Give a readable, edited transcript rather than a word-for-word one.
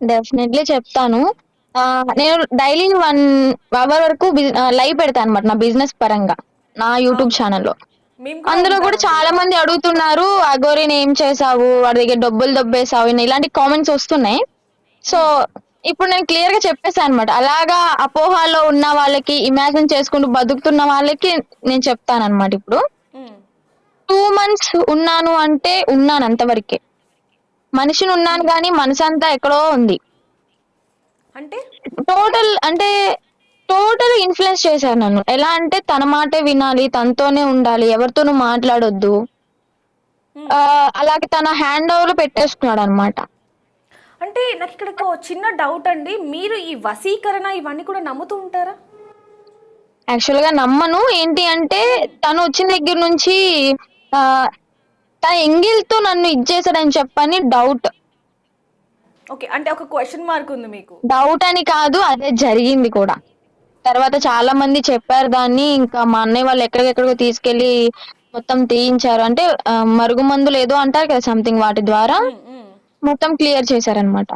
Definitely చెప్తాను. నేను daily 1 hour వరకు లైవ్ పెడతా అనమాట నా బిజినెస్ పరంగా. నా యూట్యూబ్ అవును. ఛానెల్‌లో. మేము కూడా అందులో గూడా ఉంటామండి. చాలా మంది అడుగుతున్నారు. "అఘోరిని ఏం చేశావు? వాడి దగ్గర డబ్బులు దొబ్బేసావు." ఇలాంటి కామెంట్స్ ఒస్తున్నాయి. సో, హ్మ్. ఇప్పుడు నేను క్లియర్‌గా చెప్పేసా అనమాట. అలాగా అపోహలో ఉన్న వాళ్ళకి, ఇమాజిన్ చేసుకుంటూ బతుకుతున్న వాళ్ళకి నేను చెప్తాననమాట ఇప్పుడు. హ్మ్. 2 మంత్స్ ఉన్నాను అంటే ఉన్నాను అంతవరకే. మనిషినున్నాను హ్మ్. గానీ మనసంతా ఎక్కడో ఉంది. అంటే? అంటే టోటల్ ఇన్‌ఫ్లూయెన్స్ చేశారు నన్ను. ఎలా అంటే తన మాటే వినాలి, తనతోనే ఉండాలి, ఎవరితోనూ మాట్లాడొద్దు. హ్మ్. అలాగే తన హ్యాండ్ ఓవర్‌లో పెట్టేసుకున్నాడనమాట. అంటే నాకిక్కడ ఒక చిన్న డౌట్ అండి. మీరు ఈ వశీకరణ ఇవన్నీ కూడా నమ్ముతూ ఉంటారా? యాక్చువల్‌గా నమ్మను. ఏంటి అంటే హ్మ్. తను వచ్చిన దగ్గర నుంచి ఆహ్, తన ఎంగిల్‌తో నన్ను ఇది చేసాడని చెప్పని డౌట్. ఓకే. అంటే ఒక క్వెషన్ మార్క్ ఉంది మీకు. డౌట్ అని కాదు అదే జరిగింది కూడా. తర్వాత చాలా మంది చెప్పారు దాన్ని. ఇంకా మా అన్నయ్య వాళ్ళు ఎక్కడికెక్కడికో తీసుకెళ్ళి మొత్తం తీయించారు. అంటే మరుగుమందులు ఏదో అంటారు కదా! సంథింగ్ వాటి ద్వారా హ్మ్. హ్మ్. మొత్తం క్లియర్ చేశారనమాట.